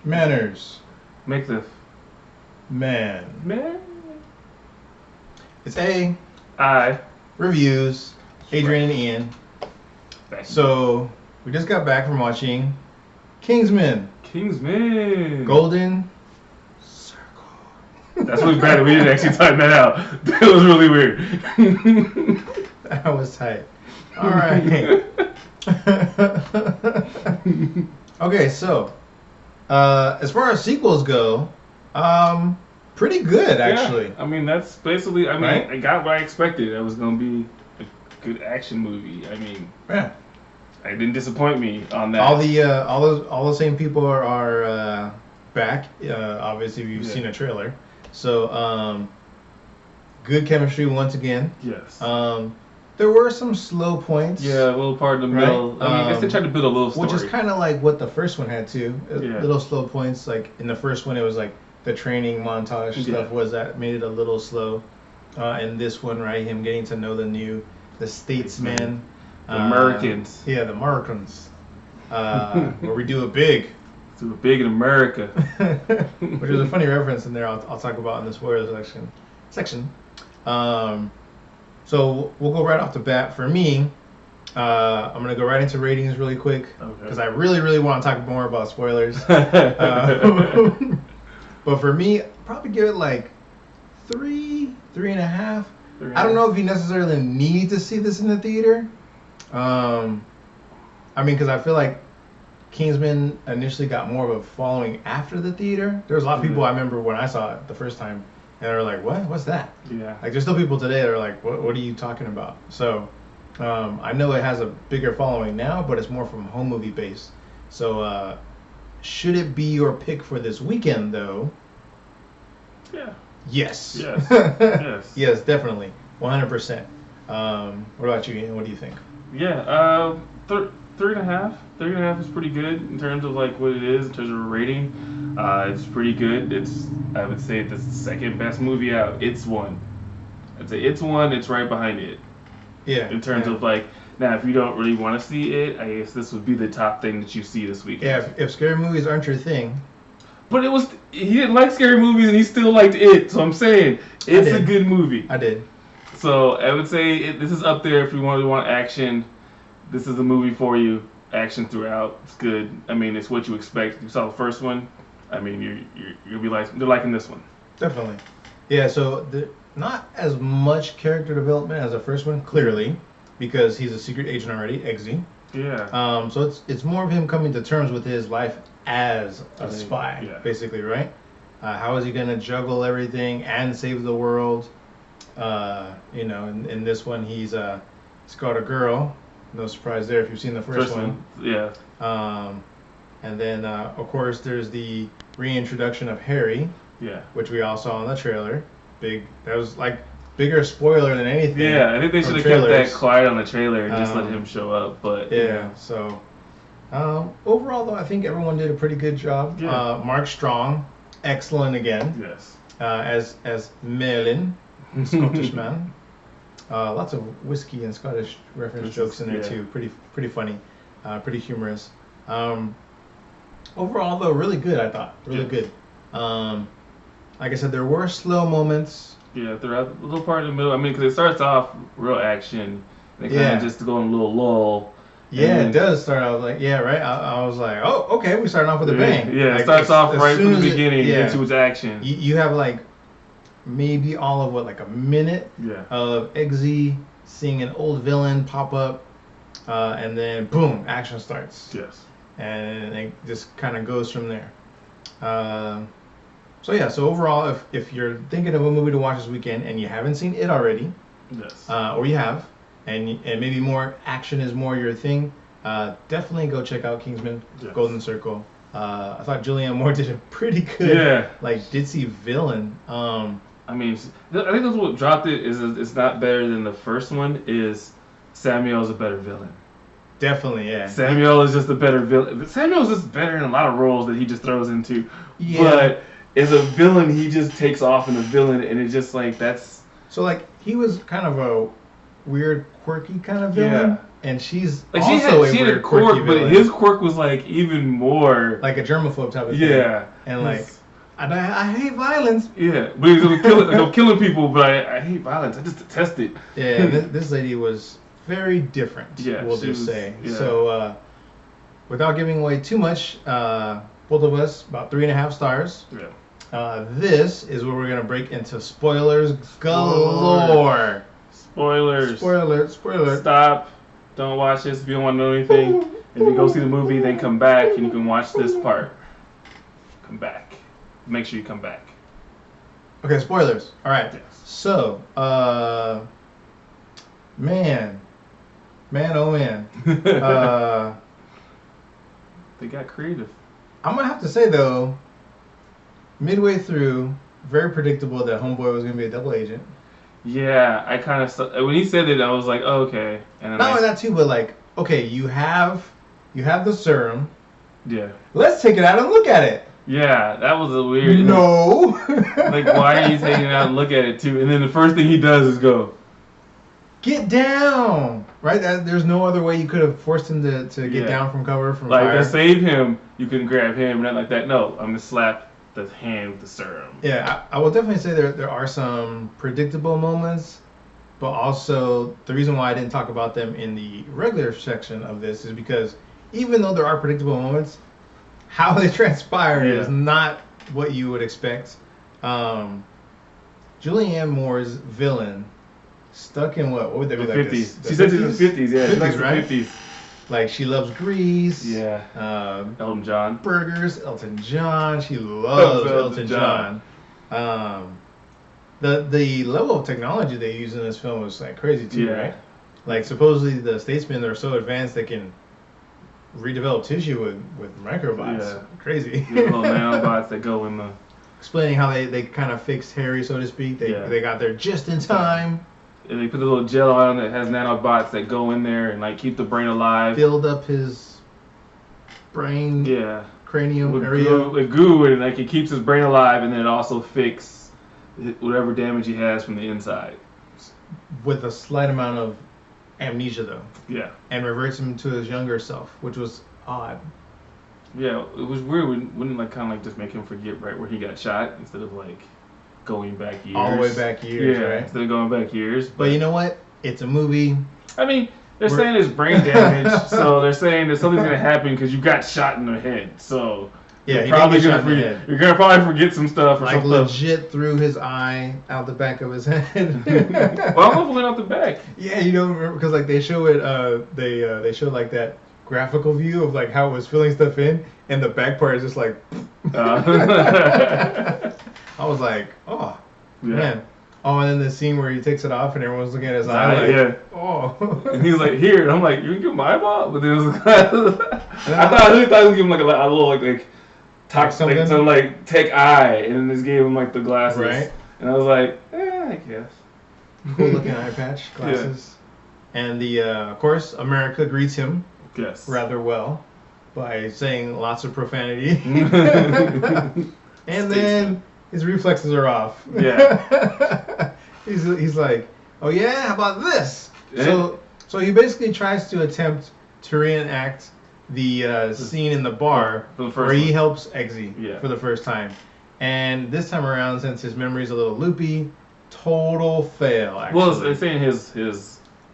Manners. Make the Man. It's A. I. Reviews. Adryan and Ian. So, we just got back from watching Kingsman. Golden Circle. That's really bad. We didn't actually time that out. That was really weird. That was tight. All right. Okay, so as far as sequels go, pretty good actually. Yeah, I mean, that's basically. I mean, right? I got what I expected. It was gonna be a good action movie. I mean, yeah, it didn't disappoint me on that. all the same people are back. Obviously, you've seen a trailer, so good chemistry once again. Yes. There were some slow points. Yeah, a little part in the middle. Right? I mean, I guess they tried to build a little story. Which is kind of like what the first one had too. Little slow points. Like in the first one, it was like the training montage stuff was that made it a little slow. And this one, right, him getting to know the statesmen. The Americans. Yeah, the Americans. Where we do it big. Do it big in America. Which is a funny reference in there I'll talk about in the spoilers section. So we'll go right off the bat. For me, I'm going to go right into ratings really quick because I really, really want to talk more about spoilers. But for me, probably give it like 3.5. I don't know if you necessarily need to see this in the theater. I mean, because I feel like Kingsman initially got more of a following after the theater. There was a lot of people I remember when I saw it the first time, and they were like, "What? What's that?" Yeah. Like, there's still people today that are like, "What are you talking about?" So, I know it has a bigger following now, but it's more from home movie based. So, should it be your pick for this weekend, though? Yeah. Yes. Yes. Yes. Yes, definitely. 100%. What about you, Ian? What do you think? Yeah. 3.5. 3.5 is pretty good in terms of like what it is in terms of a rating. It's pretty good. I would say the second best movie out. It's one. I'd say it's one. It's right behind it. Yeah. In terms of like, now if you don't really want to see it, I guess this would be the top thing that you see this weekend. Yeah. If scary movies aren't your thing. But he didn't like scary movies and he still liked it. So I'm saying it's a good movie. I did. So I would say this is up there if you want action. This is a movie for you. Action throughout. It's good. I mean, it's what you expect. You saw the first one. I mean, you'll be liking this one. Definitely. Yeah. So not as much character development as the first one, clearly, because he's a secret agent already, Eggsy. Yeah. So it's more of him coming to terms with his life as a spy, basically, right? How is he gonna juggle everything and save the world? In this one, he's got a girl. No surprise there if you've seen the first one. Yeah. And then of course there's the reintroduction of Harry. Yeah. Which we all saw in the trailer. That was like bigger spoiler than anything. Yeah, I think they should have kept that quiet on the trailer and just let him show up. But so overall though, I think everyone did a pretty good job. Yeah. Mark Strong, excellent again. Yes. As Merlin, Scottish man. Lots of whiskey and Scottish reference jokes in there too. Pretty funny, pretty humorous. Overall though, really good. I thought really good. Like I said, there were slow moments. Yeah, throughout the little part in the middle. I mean, because it starts off real action, and it kind of just go in a little lull. Yeah, it does start off like right. I was like, oh, okay, we starting off with a bang. Yeah, like, it starts off right from the beginning into its action. You have like maybe all of like a minute of Eggsy seeing an old villain pop up, and then boom, action starts. Yes. And it just kind of goes from there. So overall, if you're thinking of a movie to watch this weekend and you haven't seen it already, or you have, and maybe more action is more your thing, definitely go check out Kingsman, Golden Circle. I thought Julianne Moore did a pretty good, ditzy villain. I mean, I think that's what dropped it. Is it's not better than the first one. Is Samuel's a better villain? Definitely, yeah. Samuel is just a better villain. Samuel's just better in a lot of roles that he just throws into. Yeah. But as a villain, he just takes off in a villain, and it's just like that's. So like he was kind of a weird, quirky kind of villain. and she's like also she had a quirk, but his quirk was like even more like a germaphobe type of thing. Yeah, and like I hate violence. Yeah, but he's killing people, but I hate violence. I just detest it. Yeah, this lady was very different. Yeah, we'll just say. Yeah. So, without giving away too much, both of us about 3.5 stars. Yeah. This is where we're gonna break into spoilers galore. Spoiler. Stop. Don't watch this if you don't want to know anything. If you go see the movie, then come back and you can watch this part. Come back. Make sure you come back. Okay, spoilers. All right. Yes. So, man, oh man. They got creative. I'm gonna have to say though, midway through, very predictable that Homeboy was gonna be a double agent. Yeah, I kind of when he said it, I was like, oh, okay. And then not only that too, but like, okay, you have the serum. Yeah. Let's take it out and look at it. Yeah, that was a weird. No. Like, why are you taking it out and look at it too? And then the first thing he does is go, get down. Right? There's no other way you could have forced him to get down from cover from fire. To save him, you couldn't grab him, not like that. No, I'm gonna slap the hand with the serum. Yeah, I will definitely say there are some predictable moments, but also the reason why I didn't talk about them in the regular section of this is because even though there are predictable moments, how they transpire is not what you would expect. Julianne Moore's villain stuck in what would they be, the like 50s. this? She said she's in the 50s, yeah. 50s, she likes right? The 50s. Like, she loves Grease. Yeah. Elton John. Burgers. Elton John. She loves Elton John. The level of technology they use in this film was like crazy too, right? Like, supposedly the statesmen are so advanced they can redevelop tissue with microbots. Yeah. Crazy. The little nanobots that go in the... Explaining how they kind of fixed Harry, so to speak. They got there just in time. And they put a little gel on that has nanobots that go in there and like keep the brain alive. Filled up his brain, cranium with area with goo, and like it keeps his brain alive, and then it also fixes whatever damage he has from the inside. With a slight amount of amnesia, though. Yeah. And reverts him to his younger self, which was odd. Yeah, it was weird. Wouldn't like kind of like just make him forget right where he got shot instead of like going back years. All the way back years, right? Instead of going back years. But you know what? It's a movie. I mean, they're saying there's brain damage, so they're saying that something's gonna happen because you got shot in the head. So yeah, you're gonna probably forget some stuff or like something. Legit through his eye out the back of his head. Well, I don't know if it went out the back. Yeah, you don't remember because like they show it. They show like that graphical view of like how it was filling stuff in, and the back part is just like. I was like, oh, man. Oh, and then the scene where he takes it off and everyone's looking at his eye like, oh. And he's like, here. And I'm like, you can give him my eyeball? But then it was like, I really thought he was giving him like a little like talk something. Like, some like take eye. And then just gave him like the glasses. Right. And I was like, I guess. Cool looking eye patch, glasses. Yeah. And of course, America greets him rather well by saying lots of profanity. And then his reflexes are off. Yeah. he's like, oh yeah, how about this? So he basically tries to attempt to reenact the scene in the bar where he helps Eggsy for the first time. And this time around, since his memory's a little loopy, total fail, actually. Well, they're saying his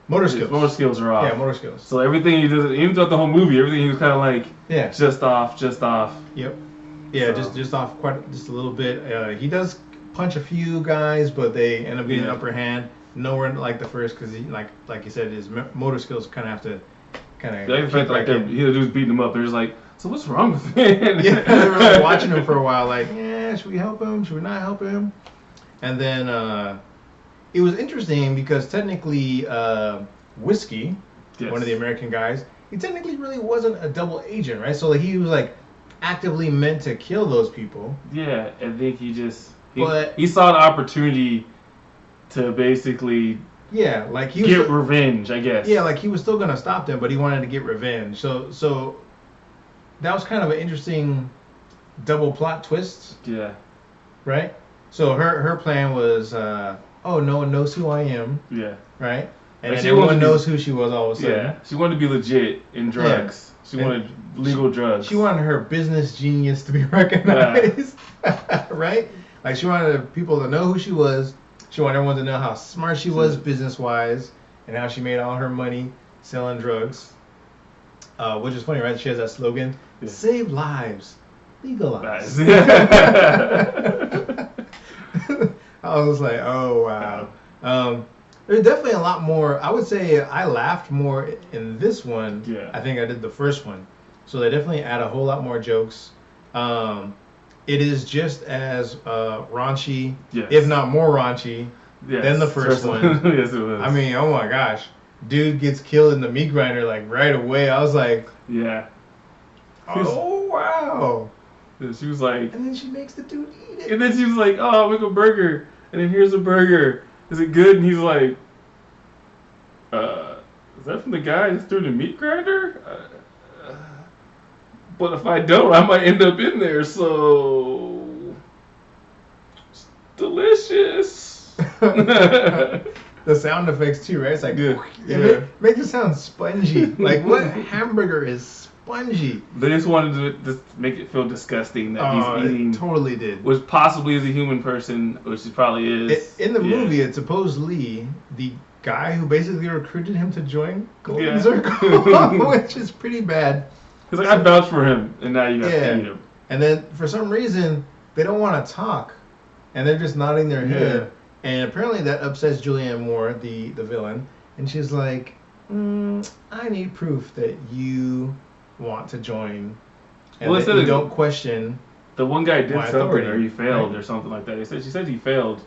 motor skills. His motor skills are off. Yeah, motor skills. So everything he does, even throughout the whole movie, everything he was kind of like, just off. Yep. Yeah, so. just off just a little bit. He does punch a few guys, but they end up getting an upper hand. Nowhere like the first, because he like you said, his motor skills kind of have to he was beating him up. They're just like, so what's wrong with him? Yeah, they were like watching him for a while, like, should we help him? Should we not help him? And then it was interesting because technically, Whiskey, one of the American guys, he technically really wasn't a double agent, right? So like he was like actively meant to kill those people. Yeah, I think he saw the opportunity to basically like he get revenge, I guess. Yeah, like he was still gonna stop them, but he wanted to get revenge. So that was kind of an interesting double plot twist. Yeah. Right? So her plan was, no one knows who I am. Yeah. Right? And then everyone knows who she was all of a sudden. Yeah, she wanted to be legit in drugs. Yeah. She wanted legal drugs. She wanted her business genius to be recognized, right? Like she wanted people to know who she was. She wanted everyone to know how smart she was business-wise and how she made all her money selling drugs. Which is funny, right? She has that slogan, save lives, legalize. I was like, oh, wow. There's definitely a lot more. I would say I laughed more in this one. Yeah. I think I did the first one. So they definitely add a whole lot more jokes. It is just as raunchy, if not more raunchy, than the first one. Yes, it was. I mean, oh my gosh. Dude gets killed in the meat grinder like right away. I was like, yeah. Oh, wow. And she was like... And then she makes the dude eat it. And then she was like, oh, I'll make a burger. And then here's a burger. Is it good? And he's like, is that from the guy that's doing the meat grinder? But if I don't, I might end up in there, so... It's delicious. The sound effects too, right? It's like, make it sound spongy. Like, what hamburger is spongy? They just wanted to just make it feel disgusting that he's eating. It totally did. Which possibly is a human person, which he probably is. In the movie, it's supposedly the guy who basically recruited him to join Golden Circle, which is pretty bad. He's like, I vouched for him, and now you got to eat him. And then, for some reason, they don't want to talk, and they're just nodding their head. And apparently that upsets Julianne Moore, the villain, and she's like, I need proof that you want to join, and that you don't question. The one guy did something, or he failed, or something like that. She said he failed.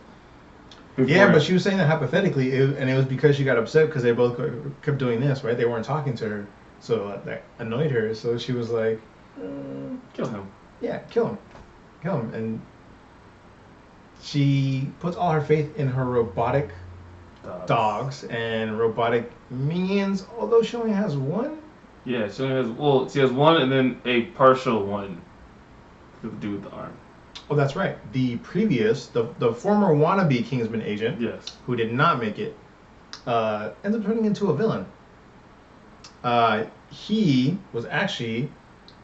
Yeah, but she was saying that hypothetically, and it was because she got upset because they both kept doing this, right? They weren't talking to her, so that annoyed her. So she was like, kill him. Yeah, kill him, and she puts all her faith in her robotic dogs and robotic minions, although she only has one. Yeah, she has one and then a partial one to do with the arm. Oh, that's right. The former wannabe Kingsman agent, who did not make it, ends up turning into a villain. He was actually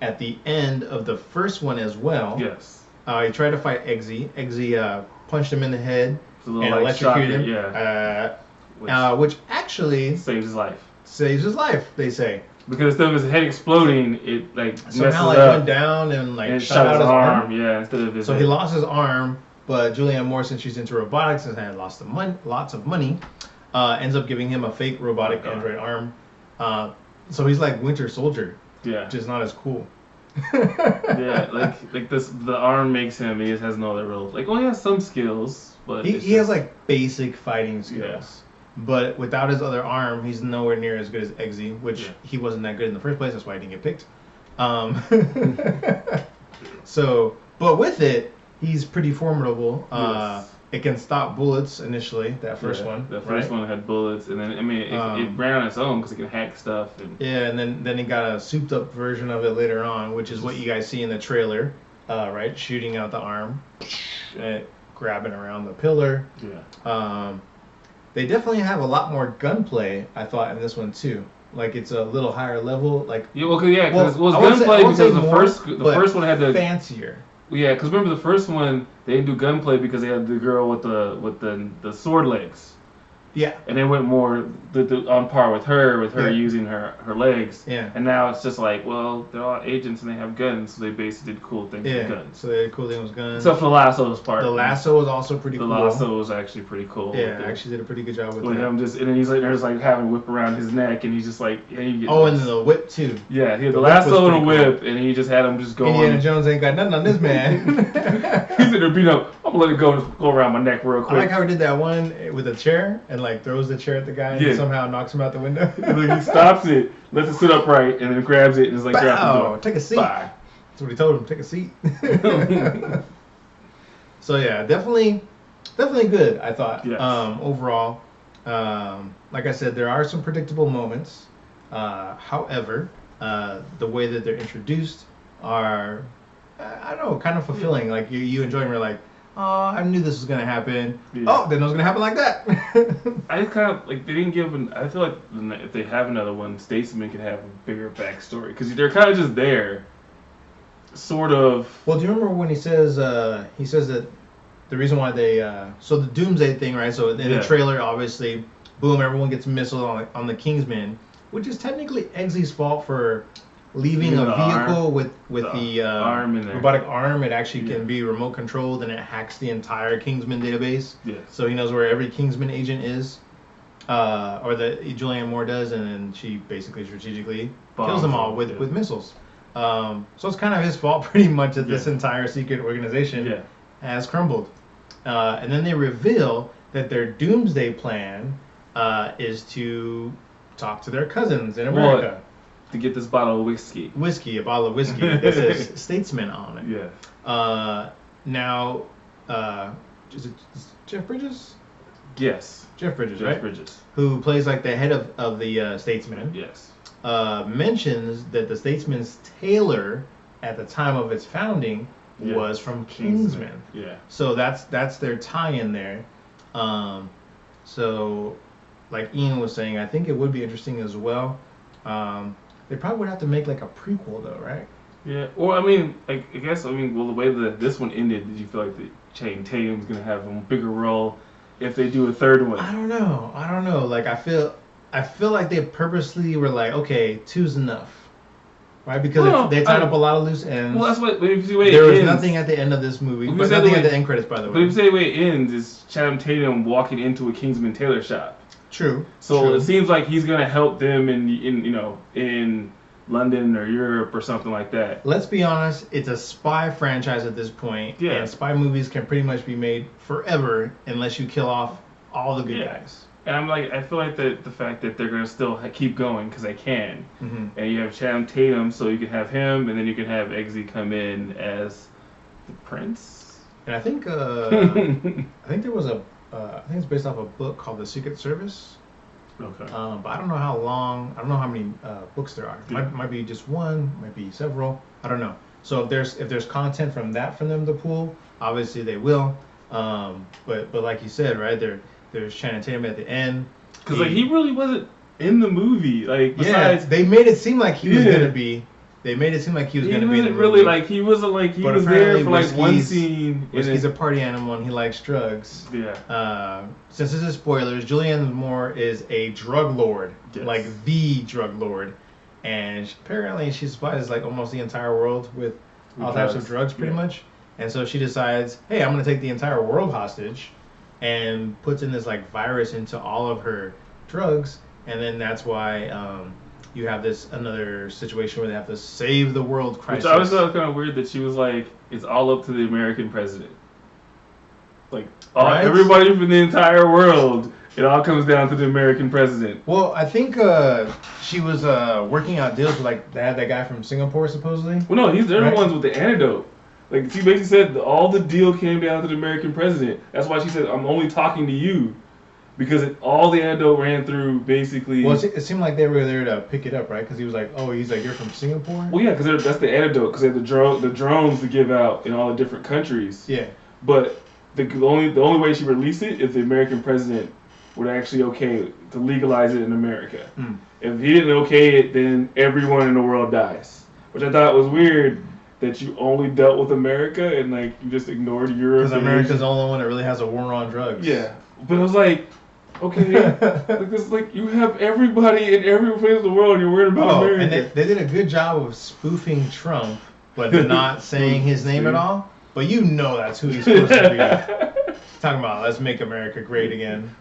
at the end of the first one as well. Yes. He tried to fight Eggsy. Eggsy punched him in the head and like electrocuted him. Which actually saves his life. Saves his life, they say. Because instead of his head exploding, it like somehow went down and shot out his arm. Yeah, instead of his. So he lost his arm, but Julianne Moore, since she's into robotics and had lots of money, ends up giving him a fake robotic android arm. So he's like Winter Soldier. Yeah. Just not as cool. Yeah, like this. The arm makes him. He just has no other real. Like, he has some skills, but he has like basic fighting skills. Yeah. But without his other arm, he's nowhere near as good as Eggsy, which he wasn't that good in the first place. That's why he didn't get picked. So, but with it, he's pretty formidable. It can stop bullets initially. That first one. The first one had bullets, and then it ran on its own because it can hack stuff. And then he got a souped up version of it later on, which is what you guys see in the trailer, right? Shooting out the arm, grabbing around the pillar. Yeah. They definitely have a lot more gunplay, I thought, in this one too. Like it's a little higher level. Like because gunplay because the first one had the fancier. Yeah, because remember the first one they didn't do gunplay because they had the girl with the sword legs. Yeah. And they went more on par with her using her legs. Yeah. And now it's just like, well, they're all agents and they have guns, so they basically did cool things with guns. So they did cool things with guns. Except for the lasso's part. The lasso was also pretty cool. The lasso was actually pretty cool. Yeah, actually did a pretty good job with that. And then he's like, there's like having a whip around his neck, and he's just like, and then the whip too. Yeah, he had the lasso and a whip, and he just had him just going. Indiana Jones ain't got nothing on this man. He's in there beat up. I'm gonna let it go around my neck real quick. I like how he did that one with a chair and like throws the chair at the guy and somehow knocks him out the window. He stops it, lets it sit upright, and then grabs it and is like, take a seat. Bye. That's what he told him. Take a seat. So yeah, definitely good. I thought. Yes. Overall, like I said, there are some predictable moments. However, the way that they're introduced are, I don't know, kind of fulfilling. Like you enjoy them. You're like, oh, I knew this was gonna happen. Yeah. Oh, then it was gonna happen like that. I kind of like they didn't give an. I feel like if they have another one, Statesman could have a bigger backstory because they're kind of just there, sort of. Well, do you remember when he says that the reason why they so the Doomsday thing, right? So in the trailer, obviously, boom, everyone gets missiled on the Kingsman, which is technically Eggsy's fault for leaving a vehicle with the arm in there. Robotic arm. It actually can be remote controlled, and it hacks the entire Kingsman database. Yeah. So he knows where every Kingsman agent is, or that Julianne Moore does, and then she basically strategically kills them all with missiles. So it's kind of his fault pretty much that this entire secret organization has crumbled. And then they reveal that their doomsday plan is to talk to their cousins in America. To get this bottle of whiskey. A bottle of whiskey. This is Statesman on it. Yeah. Now, is it Jeff Bridges? Yes. Jeff Bridges, Jeff right? Bridges. Who plays like the head of the Statesman. Yes. Mentions that the Statesman's tailor at the time of its founding was from Kingsman. Yeah. So that's their tie-in there. So, like Ian was saying, I think it would be interesting as well. They probably would have to make like a prequel though, right? Yeah. Well, I mean, I guess the way that this one ended, did you feel like the Channing Tatum's gonna have a bigger role if they do a third one? I don't know. Like I feel like they purposely were like, okay, 2's enough. Right? Because they tied up a lot of loose ends. Well, that's what. If you see the way there it was ends, nothing at the end of this movie. But nothing at the end credits, by the way. But if you say the way it ends, is Channing Tatum walking into a Kingsman tailor shop. True. So it seems like he's gonna help them in London or Europe or something like that. Let's be honest, it's a spy franchise at this point. Yeah. And spy movies can pretty much be made forever unless you kill off all the good guys. And I feel like the fact that they're gonna still keep going because they can. Mm-hmm. And you have Channing Tatum, so you can have him, and then you can have Eggsy come in as the prince. And I think there was I think it's based off a book called The Secret Service. Okay. But I don't know how long. I don't know how many books there are. Might be just one. Might be several. I don't know. So if there's content from that for them to pull, obviously they will. But like you said, right there's Channing Tatum at the end. Because he really wasn't in the movie. Like besides, they made it seem like he was gonna be. They made it seem like he was going to be in the movie. Really like he wasn't like he was there for like one scene. He's a party animal and he likes drugs. Yeah. Since this is spoilers, Julianne Moore is a drug lord, like the drug lord, and apparently she supplies like almost the entire world with all types of drugs, pretty much. And so she decides, hey, I'm going to take the entire world hostage, and puts in this like virus into all of her drugs, and then that's why. You have another situation where they have to save the world crisis. Which I always thought kind of weird that she was like, it's all up to the American president. Like, everybody from the entire world, it all comes down to the American president. Well, I think she was working out deals with, like, they had that guy from Singapore, supposedly. Well, no, they're the ones with the antidote. Like, she basically said all the deal came down to the American president. That's why she said, I'm only talking to you. Because all the antidote ran through basically. Well, it seemed like they were there to pick it up, right? Because he was like, you're from Singapore? Well, yeah, because that's the antidote. Because they have the drones to give out in all the different countries. Yeah. But the only way she released it is the American president would actually okay to legalize it in America. Mm. If he didn't okay it, then everyone in the world dies. Which I thought was weird that you only dealt with America and like you just ignored Europe. Because America's the only one that really has a war on drugs. Yeah, but it was like. Okay, like you have everybody in every place in the world, and you're worried about America. And they did a good job of spoofing Trump, but not saying his name at all. But you know that's who he's supposed to be. Talking about let's make America great again,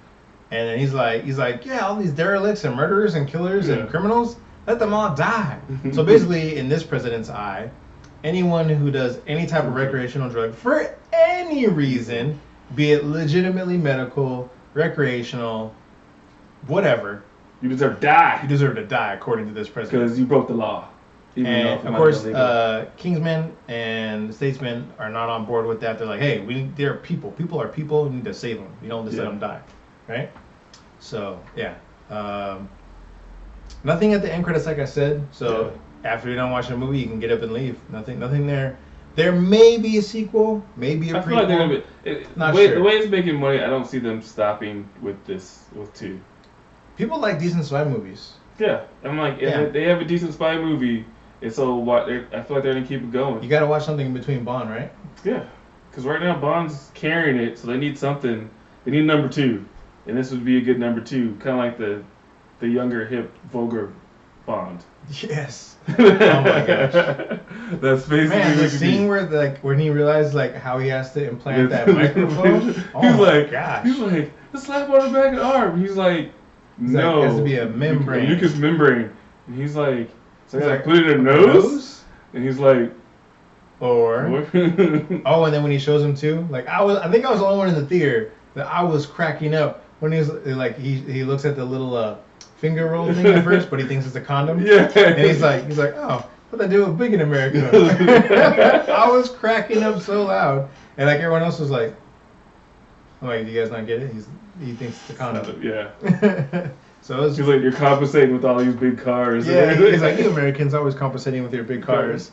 and then he's like, yeah, all these derelicts and murderers and killers and criminals, let them all die. So basically, in this president's eye, anyone who does any type of recreational drug for any reason, be it legitimately medical, recreational, whatever. You deserve to die. You deserve to die, according to this president. Because you broke the law. And of course, Kingsman and Statesman are not on board with that. They're like, hey, they're people. People are people. We need to save them. You don't just let them die, right? So yeah, nothing at the end credits, like I said. So after you're done watching the movie, you can get up and leave. Nothing there. There may be a sequel, maybe a prequel. I feel like they're gonna be. Not sure. The way it's making money, I don't see them stopping with 2. People like decent spy movies. Yeah, I'm like, if they have a decent spy movie, and so what? I feel like they're gonna keep it going. You gotta watch something in between Bond, right? Yeah, because right now Bond's carrying it, so they need something. They need number 2, and this would be a good number 2, kind of like the younger, hip, vulgar Bond. Yes. Oh my gosh. That's basically the scene where when he realized how he has to implant that microphone. He's like, the slap on the back of the arm. He's like, no, it has to be a membrane. A mucous membrane. And he's like, so he's like, put it in the nose? And he's like, or oh, and then when he shows him too, I think I was the only one in the theater that I was cracking up when he's like he looks at the little finger roll thing at first, but he thinks it's a condom. Yeah. And he's like, oh, what they do with big in America? I was cracking up so loud, and everyone else was like, I'm like, do you guys not get it? He thinks it's a condom. Yeah. So he's like, you're compensating with all these big cars. Yeah. He's like, you Americans always compensating with your big cars.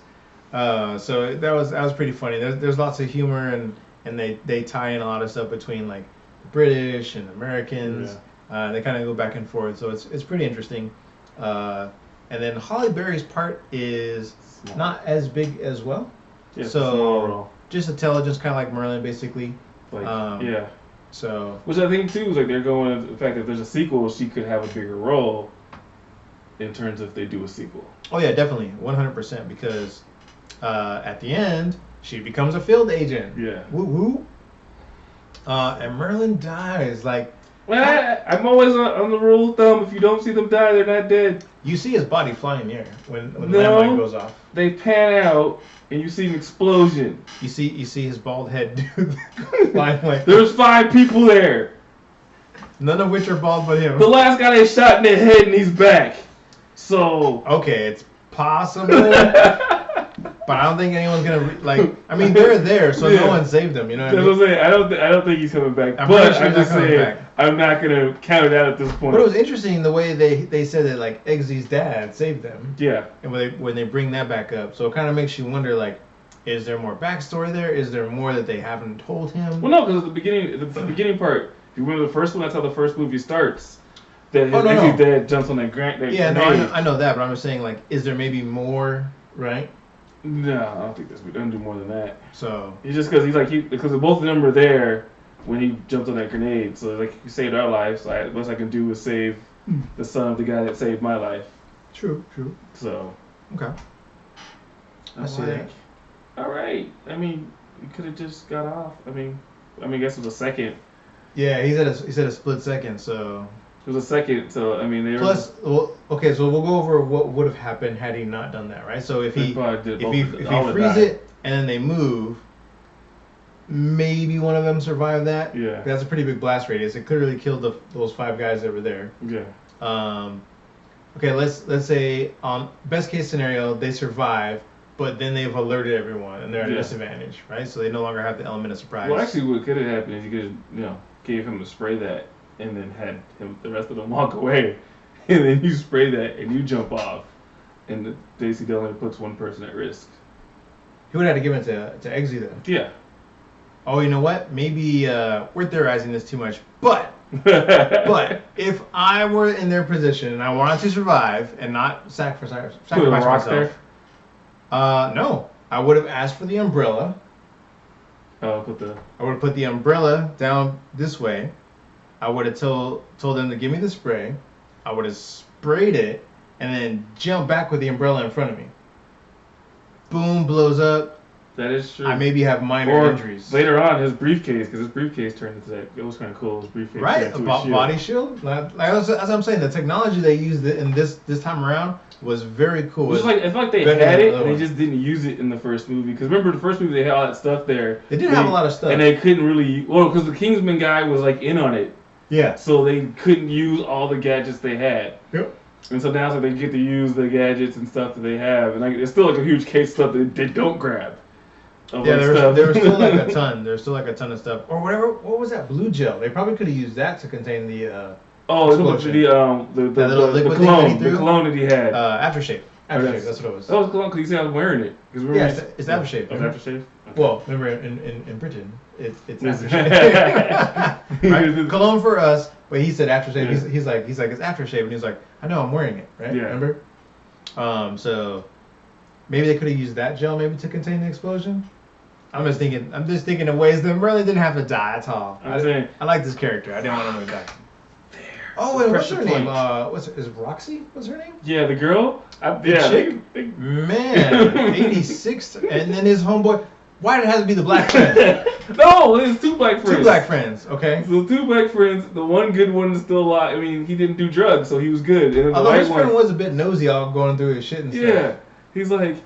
So that was pretty funny. There's lots of humor and they tie in a lot of stuff between the British and Americans. Yeah. They kind of go back and forth, so it's pretty interesting. And then Halle Berry's part is not as big as well. Yeah, so just intelligence, kind of like Merlin, basically. Yeah. So which I think too is they're going with the fact that if there's a sequel, she could have a bigger role. In terms of if they do a sequel. Oh yeah, definitely, 100%. Because at the end, she becomes a field agent. Yeah. Woo woo. And Merlin dies Well, I'm always on the rule of thumb. If you don't see them die, they're not dead. You see his body flying in the air when the landmine goes off. They pan out and you see an explosion. You see his bald head do flying There's 5 people there. None of which are bald but him. The last guy they shot in the head and he's back. So okay, it's possible. But I don't think anyone's gonna they're there, so no one saved them. You know what I mean? Saying, I don't think he's coming back. I'm just saying I'm not gonna count it out at this point. But it was interesting the way they said that Eggsy's dad saved them. Yeah. And when they bring that back up, so it kind of makes you wonder is there more backstory there? Is there more that they haven't told him? Well, no, because the beginning part, if you remember the first one, that's how the first movie starts. That Eggsy's dad jumps on that grenade. Yeah, no, I know that, but I'm just saying is there maybe more, right? No, I don't think we're gonna do more than that. So it's just because both of them were there when he jumped on that grenade. So he saved our lives. So the best I can do is save the son of the guy that saved my life. True. So okay. I see that. All right. I mean, you could have just got off. I mean, I guess it was a second. Yeah, he said a split second. So. It was a second, so I mean they okay, so we'll go over what would have happened had he not done that, right? So if he freeze it and then they move, maybe one of them survived that. Yeah. That's a pretty big blast radius. It clearly killed those 5 guys that were there. Yeah. Okay, let's say best case scenario they survive, but then they've alerted everyone and they're at a disadvantage, right? So they no longer have the element of surprise. Well, actually, what could have happened is you could have gave him to spray that. And then had the rest of them walk away, and then you spray that and you jump off, and basically only puts one person at risk. He would have to give it to Eggsy then. Yeah. Oh, you know what? Maybe we're theorizing this too much, but if I were in their position and I wanted to survive and not sacrifice myself, there? No, I would have asked for the umbrella. I would have put the umbrella down this way. I would have told them to give me the spray. I would have sprayed it and then jumped back with the umbrella in front of me. Boom, blows up. That is true. I maybe have minor injuries. Later on, his briefcase, because his briefcase turned into that. It was kind of cool. His briefcase turned into a shield. Body shield. As I'm saying, the technology they used in this time around was very cool. It's like they had it, and they just didn't use it in the first movie. Because remember, the first movie they had all that stuff there. They did have a lot of stuff, and they couldn't really. Well, because the Kingsman guy was in on it. Yeah. So they couldn't use all the gadgets they had. Yep. And so now they get to use the gadgets and stuff that they have, and it's still a huge case of stuff that they don't grab. Yeah, there was still a ton. There's still a ton of stuff, or whatever. What was that blue gel? They probably could have used that to contain the. The cologne that he had. Aftershave. Aftershave, that's what it was. That was cool because you see I was wearing it. Yeah, it's aftershave. Oh, aftershave? Okay. Well, remember in Britain, it's aftershave. Right? Cologne for us, but he said aftershave. Yeah. He's like it's aftershave, and he's like, I know I'm wearing it, right? Yeah. Remember? So maybe they could have used that gel maybe to contain the explosion. I'm just thinking of ways that really didn't have to die. That's all. I like this character. I didn't want him to die. Oh, and what's her name? Is Roxy? What's her name? Yeah, the girl. Chick? Man, 86, and then his homeboy. Why did it have to be the black friend? No, there's two black friends. Two black friends, okay. So two black friends. The one good one is still alive. I mean, he didn't do drugs, so he was good. And although his friend was a bit nosy, all going through his shit and stuff. Yeah, he's like,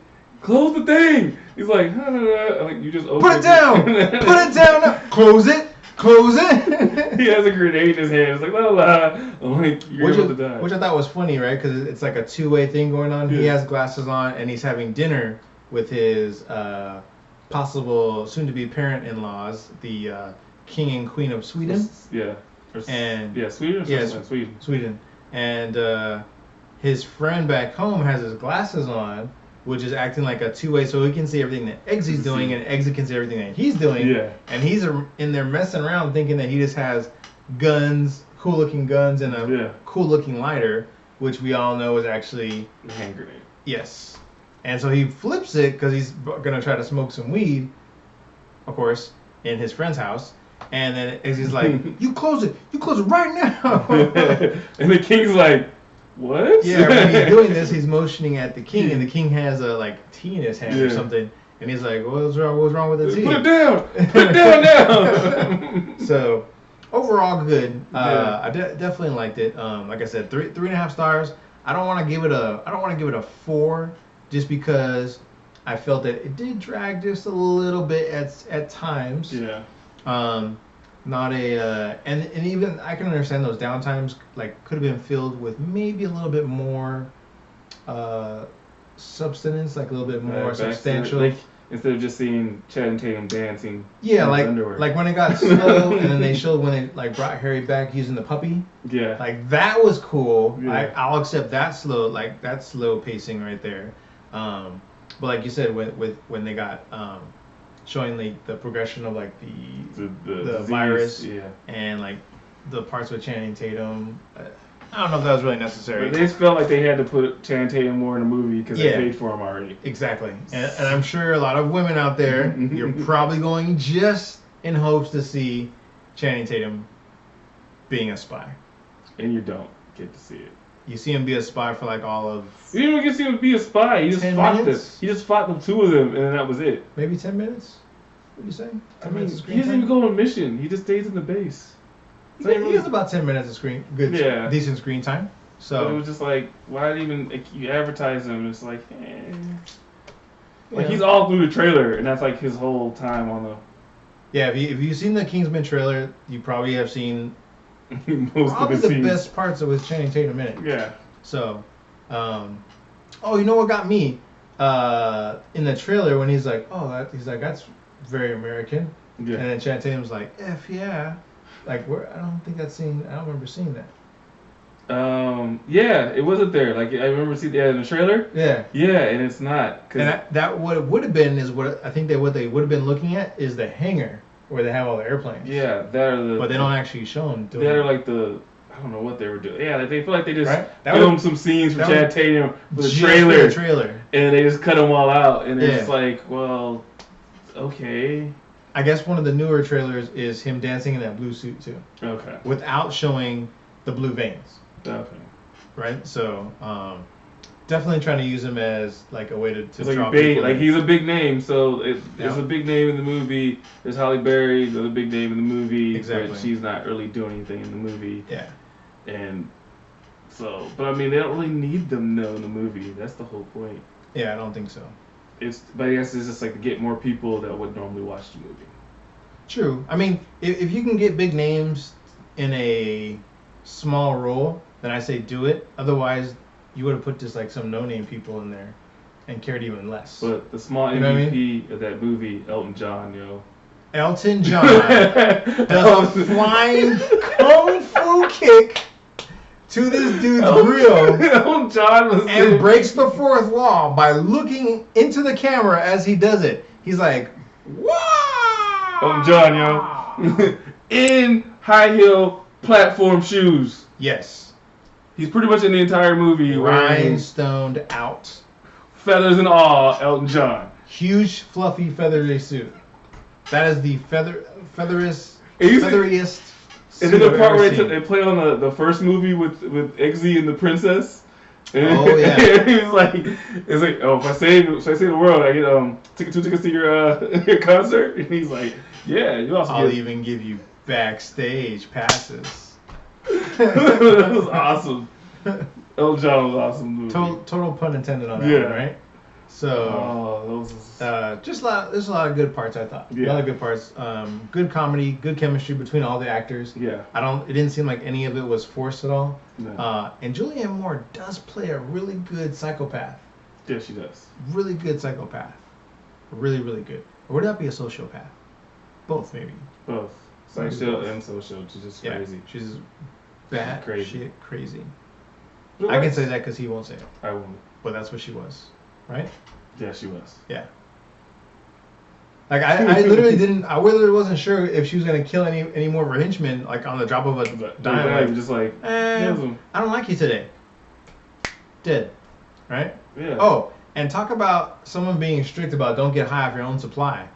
close the thing. He's like, like you just open put it down. Put it down. Now. Close it. Close it. He has a grenade in his hand. It's like, la la. I'm like, you're about to die. Which I thought was funny, right? Because it's like a two-way thing going on. Yeah. He has glasses on, and he's having dinner with his possible soon-to-be parent-in-laws, the king and queen of Sweden. Yeah. Sweden. Sweden. And his friend back home has his glasses on, which is acting like a two-way, so he can see everything that Eggsy's doing, and Eggsy can see everything that he's doing. Yeah. And he's in there messing around, thinking that he just has guns, cool-looking guns, and a cool-looking lighter, which we all know is actually a hand grenade. Yes. And so he flips it because he's gonna try to smoke some weed, of course, in his friend's house. And then Eggsy's like, "You close it right now." And the king's like, what? Yeah, when he's doing this, he's motioning at the king, and the king has a tea in his hand or something, and he's like, "What's wrong with the tea? Put it down! Put it down now!" So, overall, good. I definitely liked it. Like I said, 3.5 stars. I don't want to give it a 4, just because I felt that it did drag just a little bit at times. Yeah. Not a and even I can understand those downtimes could have been filled with maybe a little bit more substance, a little bit more substantial. Instead of just seeing Channing Tatum dancing. Yeah, like when it got slow, and then they showed when they brought Harry back using the puppy. Yeah. That was cool. Yeah. I'll accept that slow pacing right there. But like you said, when they got showing the progression of the virus and the parts with Channing Tatum. I don't know if that was really necessary. But they just felt like they had to put Channing Tatum more in the movie because they paid for him already. Exactly. And I'm sure a lot of women out there, you're probably going just in hopes to see Channing Tatum being a spy. And you don't get to see it. You see him be a spy for all of... You didn't even get to see him be a spy. He just fought them. He just fought the two of them, and then that was it. Maybe 10 minutes? What are you saying? 10 minutes of screen he doesn't even go on a mission. He just stays in the base. He has about 10 minutes of decent screen time. So but it was just why even you advertise him? It's he's all through the trailer, and that's his whole time on the. Yeah, if you've seen the Kingsman trailer, you probably have seen most probably of the scenes. Best parts with Channing Tatum in it. Yeah. So, you know what got me? In the trailer when he's like, that's very American. Yeah. And then Channing Tatum's like, F yeah. I don't remember seeing that. Yeah, it wasn't there. I remember seeing that in the trailer. Yeah. Yeah, and it's not. And that what it would have been is what I think what they would have been looking at is the hangar where they have all the airplanes. Yeah, but they don't actually show them doing that. I don't know what they were doing. Yeah, they feel like they just filmed some scenes for Channing Tatum for the trailer. And they just cut them all out, and it's well, okay. I guess one of the newer trailers is him dancing in that blue suit too. Okay. Without showing the blue veins. Okay. Right? So, definitely trying to use him as a way to draw big, people. He's a big name, so there's a big name in the movie. There's Halle Berry, the big name in the movie. Exactly. But she's not really doing anything in the movie. Yeah. And so, but they don't really need them in the movie. That's the whole point. Yeah, I don't think so. But I guess it's just to get more people that would normally watch the movie. True. I mean, if you can get big names in a small role, then I say do it. Otherwise, you would have put just some no-name people in there and cared even less. But the small MVP of that movie, Elton John, Elton John does a flying kung fu kick to this dude's grill Elton John was and breaks the fourth wall by looking into the camera as he does it. He's like, wow! Elton John, yo. In high heel platform shoes. Yes. He's pretty much in the entire movie wearing rhinestoned out. Feathers and all, Elton John. Huge, fluffy, feathery suit. That is the featheriest and then the part where they play on the first movie with Eggsy and the princess. And oh yeah. It's like, oh, if I save the world, I get two tickets to your concert. And he's like, yeah, you also. I'll even give you backstage passes. That was awesome. Elton John was awesome movie. Total pun intended on that one, right? So, there's a lot of good parts. I thought a lot of good parts. Good comedy, good chemistry between all the actors. Yeah. It didn't seem like any of it was forced at all. No. And Julianne Moore does play a really good psychopath. Yeah, she does. Really good psychopath. Really, really good. Or would that be a sociopath? Both, maybe. Both. Psycho and social. She's just crazy. She's bad. Crazy. Crazy. I can say that because he won't say it. I won't. But that's what she was. Right? Yeah, she was. Yeah. Like I literally wasn't sure if she was gonna kill any more of her henchmen, like on the drop of a dime. Like, just like, I don't like you today. Dead. Right? Yeah. Oh, and talk about someone being strict about don't get high off your own supply.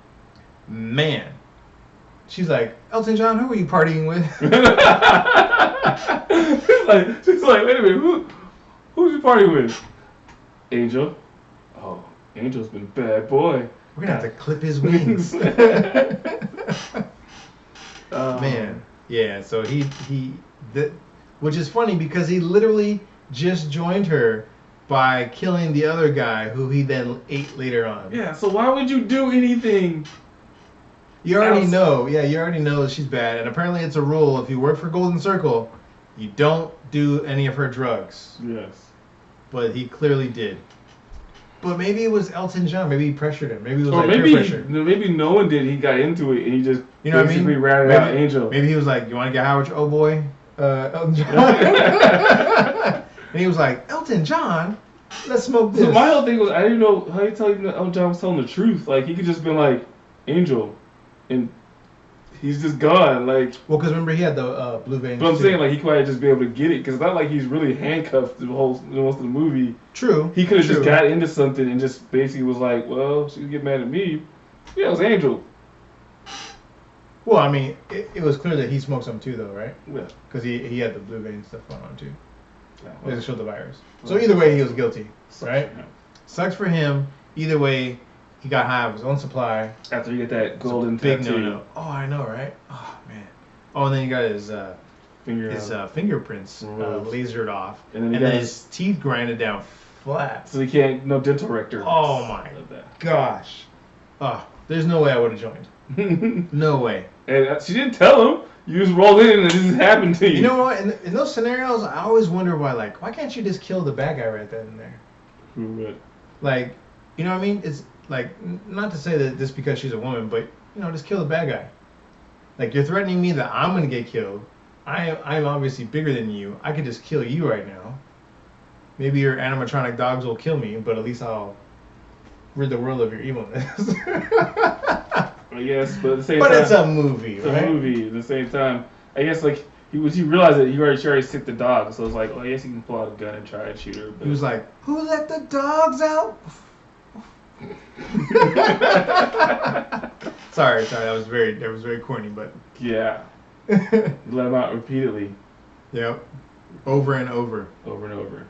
Man. She's like, Elton John, who are you partying with? she's like, wait a minute, who's you partying with? Angel. Oh, Angel's been a bad boy. We're gonna have to clip his wings. Man, yeah. So which is funny because he literally just joined her by killing the other guy who he then ate later on. Yeah. So why would you do anything? You already know. Yeah, you already know she's bad, and apparently it's a rule: if you work for Golden Circle, you don't do any of her drugs. Yes. But he clearly did. But maybe it was Elton John. Maybe he pressured him. Maybe it was peer pressure. Maybe no one did. He got into it and he just basically ratted out Angel. Maybe he was like, "You want to get high with your old boy, Elton John?" And he was like, "Elton John, let's smoke this." So my whole thing was, I didn't know how you tell you that Elton John was telling the truth. Like he could just been like, Angel, and he's just gone. Like, well, because remember he had the blue veins. But I'm saying like he could just be able to get it because it's not like he's really handcuffed the most of the movie. True. He could have just got into something and just basically was like, well, she could get mad at me. Yeah, it was Angel. Well, I mean, it was clear that he smoked some too, though, right? Yeah. Because he had the blue vein stuff going on too. Yeah, well, to show the virus. So either way, he was guilty, right? Yeah. Sucks for him. Either way, he got high of his own supply. After you get that golden big tattoo. No-no. Oh, I know, right? Oh man. Oh, and then he got his fingerprints lasered off, and then his teeth grinded down flat. So he can't no dental rector. Oh my gosh. Oh, there's no way I would have joined. No way. And she didn't tell him. You just rolled in and it just happened to you. You know what? In those scenarios, I always wonder why can't you just kill the bad guy right then and there? Who would? Like, you know what I mean? It's like, not to say that just because she's a woman, but, just kill the bad guy. Like, you're threatening me that I'm going to get killed. I'm obviously bigger than you. I could just kill you right now. Maybe your animatronic dogs will kill me, but at least I'll rid the world of your evilness. I guess, but at the same time... But it's a movie, right? It's a movie. At the same time, I guess, like, he realized that she already sick the dog, so it's like, well, I guess he can pull out a gun and try and shoot her. But... He was like, who let the dogs out? Sorry, that was very corny, but... Yeah. Let him out repeatedly. Yep. Over and over. Over and over.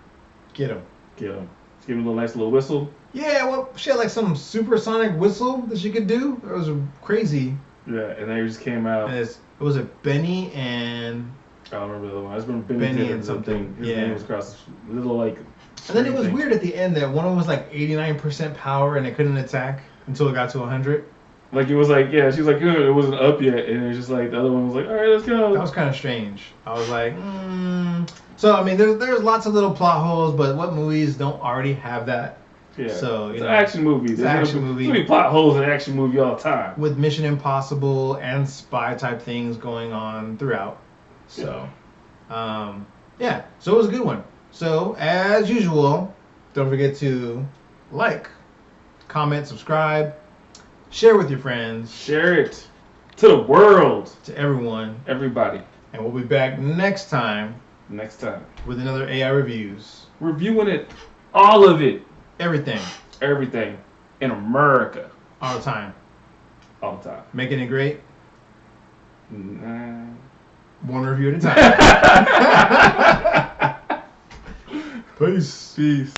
Get him. Let's give him a nice little whistle. Yeah, well, she had like some supersonic whistle that she could do. It was crazy. Yeah, and then he just came out. And was it Benny and... I don't remember the other one. I just remember Benny and something. His name was across this little like... And then it was weird at the end that one of them was like 89% power and it couldn't attack until it got to 100. Like it was like, yeah, she was like, it wasn't up yet. And it was just like, the other one was like, all right, let's go. That was kind of strange. I was like, So, I mean, there's lots of little plot holes, but what movies don't already have that? Yeah. So, it's an action movie. It's an action movie. There's plot holes in an action movie all the time. With Mission Impossible and spy type things going on throughout. So, Yeah, so it was a good one. So, as usual, don't forget to like, comment, subscribe, share with your friends. Share it to the world. To everyone. Everybody. And we'll be back next time. With another AI Reviews. Reviewing it. All of it. Everything. Everything. In America. All the time. All the time. Making it great. Nah. One review at a time. Peace. Peace.